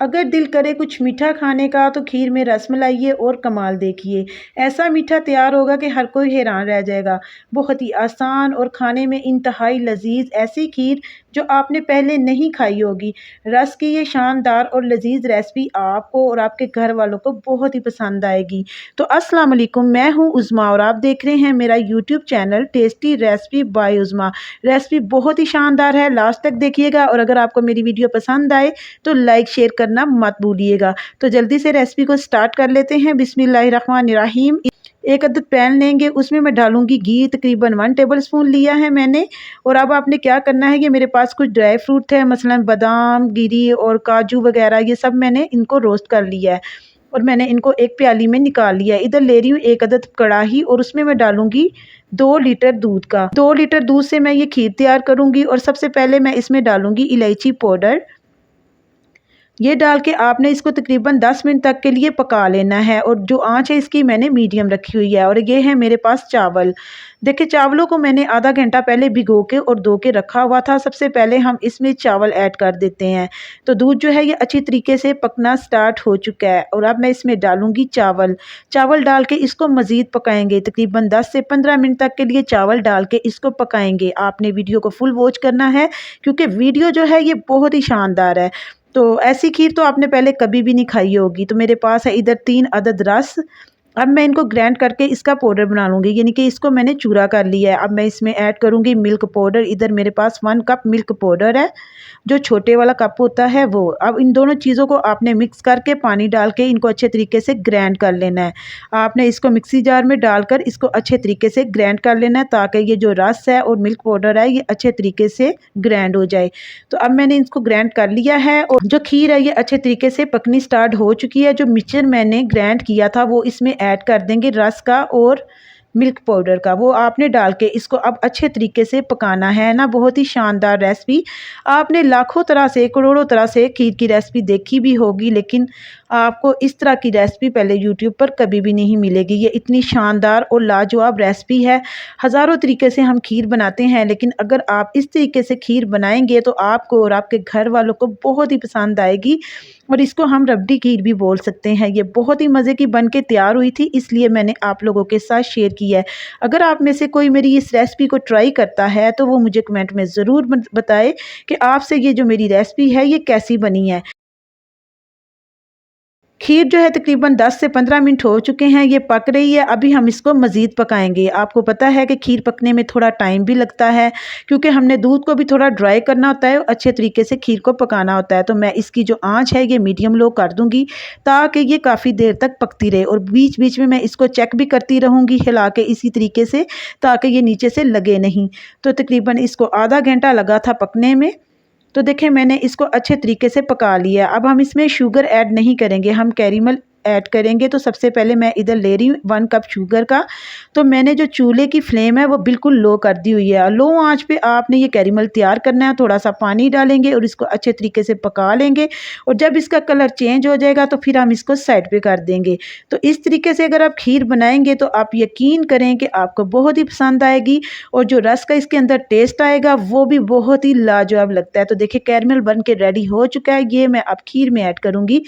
अगर दिल करे कुछ मीठा खाने का तो खीर में रस मिलाइए और कमाल देखिए। ऐसा मीठा तैयार होगा कि हर कोई हैरान रह जाएगा। बहुत ही आसान और खाने में इंतहाई लजीज ऐसी खीर जो आपने पहले नहीं खाई होगी। रस की ये शानदार और लजीज रेसिपी आपको और आपके घर वालों को बहुत ही पसंद आएगी। तो अस्सलाम वालेकुम, मैं हूँ उज़्मा और आप देख रहे हैं मेरा YouTube channel tasty recipe by Uzma. Recipe बहुत ही शानदार है, लास्ट तक देखिएगा और अगर आपको मेरी वीडियो पसंद आए तो लाइक शेयर करना मत भूलिएगा। तो जल्दी से रेसिपी को स्टार्ट कर लेते हैं। बिस्मिल्लाहिर्रहमानिर्रहीम। एक अदद पैन लेंगे, उसमें मैं डालूंगी घी, तकरीबन 1 टेबल स्पून लिया है मैंने। और अब आपने क्या करना है कि मेरे पास कुछ ड्राई फ्रूट है, मसलन बादाम, गिरी और काजू वगैरह, ये सब मैंने इनको रोस्ट कर लिया है और मैंने इनको एक प्याली में निकाल लिया है। इधर ले रही हूँ एक अदद कढ़ाई और उसमें मैं डालूंगी 2 लीटर दूध का। 2 लीटर दूध से मैं ये खीर तैयार करूंगी और सबसे पहले मैं इसमें डालूंगी इलायची पाउडर। ये डाल के आपने इसको तकरीबन 10 मिनट तक के लिए पका लेना है और जो आंच है इसकी मैंने मीडियम रखी हुई है। और ये है मेरे पास चावल। देखिए चावलों को मैंने आधा घंटा पहले भिगो के और धो के रखा हुआ था। सबसे पहले हम इसमें चावल ऐड कर देते हैं। तो दूध जो है ये अच्छी तरीके से पकना स्टार्ट हो चुका है और अब मैं इसमें डालूंगी चावल। चावल डाल के इसको मज़ीद पकाएंगे, तकरीबन 10 से 15 मिनट तक के लिए चावल डाल के इसको पकाएंगे। आपने वीडियो को फुल वॉच करना है क्योंकि वीडियो जो है ये बहुत ही शानदार है। तो ऐसी खीर तो आपने पहले कभी भी नहीं खाई होगी। तो मेरे पास है इधर 3 अदद रस। अब मैं इनको ग्राइंड करके इसका पाउडर बना लूँगी, यानी कि इसको मैंने चूरा कर लिया है। अब मैं इसमें ऐड करूँगी मिल्क पाउडर। इधर मेरे पास 1 कप मिल्क पाउडर है, जो छोटे वाला कप होता है वो। अब इन दोनों चीज़ों को आपने मिक्स करके पानी डाल के इनको अच्छे तरीके से ग्राइंड कर लेना है। आपने इसको मिक्सी जार में डालकर इसको अच्छे तरीके से ग्राइंड कर लेना है ताकि ये जो रस है और मिल्क पाउडर है ये अच्छे तरीके से ग्राइंड हो जाए। तो अब मैंने इसको ग्राइंड कर लिया है और जो खीर है ये अच्छे तरीके से पकनी स्टार्ट हो चुकी है। जो मिक्सचर मैंने ग्राइंड किया था वो इसमें ऐड कर देंगे, रस का और मिल्क पाउडर का, वो आपने डाल के इसको अब अच्छे तरीके से पकाना है ना। बहुत ही शानदार रेसिपी। आपने लाखों तरह से, करोड़ों तरह से खीर की रेसिपी देखी भी होगी, लेकिन आपको इस तरह की रेसिपी पहले यूट्यूब पर कभी भी नहीं मिलेगी। ये इतनी शानदार और लाजवाब रेसिपी है। हज़ारों तरीके से हम खीर बनाते हैं, लेकिन अगर आप इस तरीके से खीर बनाएंगे तो आपको और आपके घर वालों को बहुत ही पसंद आएगी। और इसको हम रबड़ी खीर भी बोल सकते हैं। ये बहुत ही मज़े की बन के तैयार हुई थी, इसलिए मैंने आप लोगों के साथ शेयर किया है। अगर आप में से कोई मेरी इस रेसिपी को ट्राई करता है तो वो मुझे कमेंट में ज़रूर बताए कि आपसे ये जो मेरी रेसिपी है ये कैसी बनी है। खीर जो है तकरीबन 10 से 15 मिनट हो चुके हैं, ये पक रही है। अभी हम इसको मज़ीद पकाएंगे। आपको पता है कि खीर पकने में थोड़ा टाइम भी लगता है क्योंकि हमने दूध को भी थोड़ा ड्राई करना होता है, अच्छे तरीके से खीर को पकाना होता है। तो मैं इसकी जो आंच है ये मीडियम लो कर दूंगी ताकि ये काफ़ी देर तक पकती रहे और बीच बीच में मैं इसको चेक भी करती रहूँगी हिला के इसी तरीके से, ताकि ये नीचे से लगे नहीं। तो तकरीबन इसको आधा घंटा लगा था पकने में। तो देखें मैंने इसको अच्छे तरीके से पका लिया। अब हम इसमें शुगर ऐड नहीं करेंगे, हम कैरेमल ऐड करेंगे। तो सबसे पहले मैं इधर ले रही हूँ 1 कप शुगर का। तो मैंने जो चूल्हे की फ्लेम है वो बिल्कुल लो कर दी हुई है। लो आंच पे आपने ये कैरेमल तैयार करना है। थोड़ा सा पानी डालेंगे और इसको अच्छे तरीके से पका लेंगे और जब इसका कलर चेंज हो जाएगा तो फिर हम इसको साइड पे कर देंगे। तो इस तरीके से अगर आप खीर बनाएंगे तो आप यकीन करें कि आपको बहुत ही पसंद आएगी और जो रस का इसके अंदर टेस्ट आएगा वो भी बहुत ही लाजवाब लगता है। तो देखिए कैरेमल बन के रेडी हो चुका है, ये मैं अब खीर में ऐड करूँगी।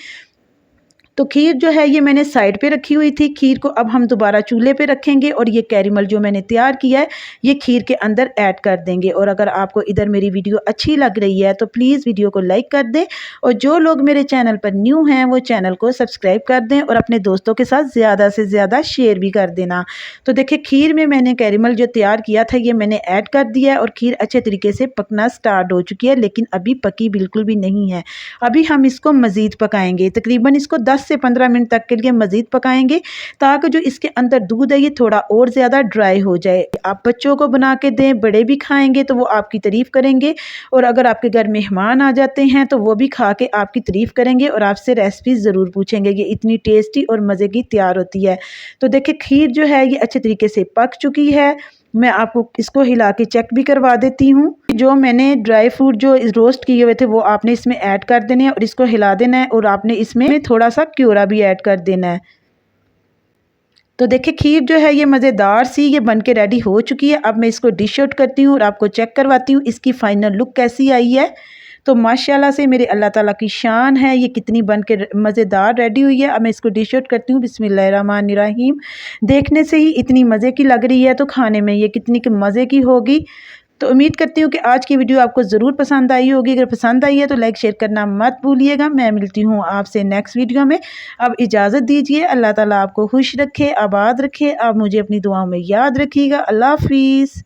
तो खीर जो है ये मैंने साइड पे रखी हुई थी। खीर को अब हम दोबारा चूल्हे पे रखेंगे और ये कैरेमल जो मैंने तैयार किया है ये खीर के अंदर ऐड कर देंगे। और अगर आपको इधर मेरी वीडियो अच्छी लग रही है तो प्लीज़ वीडियो को लाइक कर दें और जो लोग मेरे चैनल पर न्यू हैं वो चैनल को सब्सक्राइब कर दें और अपने दोस्तों के साथ ज़्यादा से ज़्यादा शेयर भी कर देना। तो देखिए खीर में मैंने कैरेमल जो तैयार किया था ये मैंने ऐड कर दिया है और खीर अच्छे तरीके से पकना स्टार्ट हो चुकी है, लेकिन अभी पकी बिल्कुल भी नहीं है। अभी हम इसको मज़ीद पकाएंगे, तकरीबन इसको 10 से 15 मिनट तक के लिए मज़ीद पकाएंगे ताकि जो इसके अंदर दूध है ये थोड़ा और ज़्यादा ड्राई हो जाए। आप बच्चों को बना के दें, बड़े भी खाएंगे तो वो आपकी तारीफ़ करेंगे और अगर आपके घर मेहमान आ जाते हैं तो वो भी खा के आपकी तारीफ़ करेंगे और आपसे रेसिपी ज़रूर पूछेंगे। ये इतनी टेस्टी और मज़े की तैयार होती है। तो देखिए खीर जो है ये अच्छे तरीके से पक चुकी है। मैं आपको इसको हिला के चेक भी करवा देती हूँ। जो मैंने ड्राई फ्रूट जो रोस्ट किए हुए थे वो आपने इसमें ऐड कर देने हैं और इसको हिला देना है और आपने इसमें थोड़ा सा क्योरा भी ऐड कर देना है। तो देखिए खीर जो है ये मज़ेदार सी ये बन के रेडी हो चुकी है। अब मैं इसको डिश आउट करती हूँ और आपको चेक करवाती हूँ इसकी फाइनल लुक कैसी आई है। तो माशाल्लाह से मेरे अल्लाह ताला की शान है। ये कितनी बन के मज़ेदार रेडी हुई है। अब मैं इसको डिश आउट करती हूँ। बिस्मिल्लाहिर्रहमानिर्रहीम। देखने से ही इतनी मज़े की लग रही है तो खाने में ये कितनी के मज़े की होगी। तो उम्मीद करती हूँ कि आज की वीडियो आपको ज़रूर पसंद आई होगी। अगर पसंद आई है तो लाइक शेयर करना मत भूलिएगा। मैं मिलती हूँ आपसे नेक्स्ट वीडियो में। अब इजाज़त दीजिए। अल्लाह ताला आपको खुश रखे, आबाद रखे। आप मुझे अपनी दुआओं में याद रखिएगा। अल्लाह हाफ़िज़।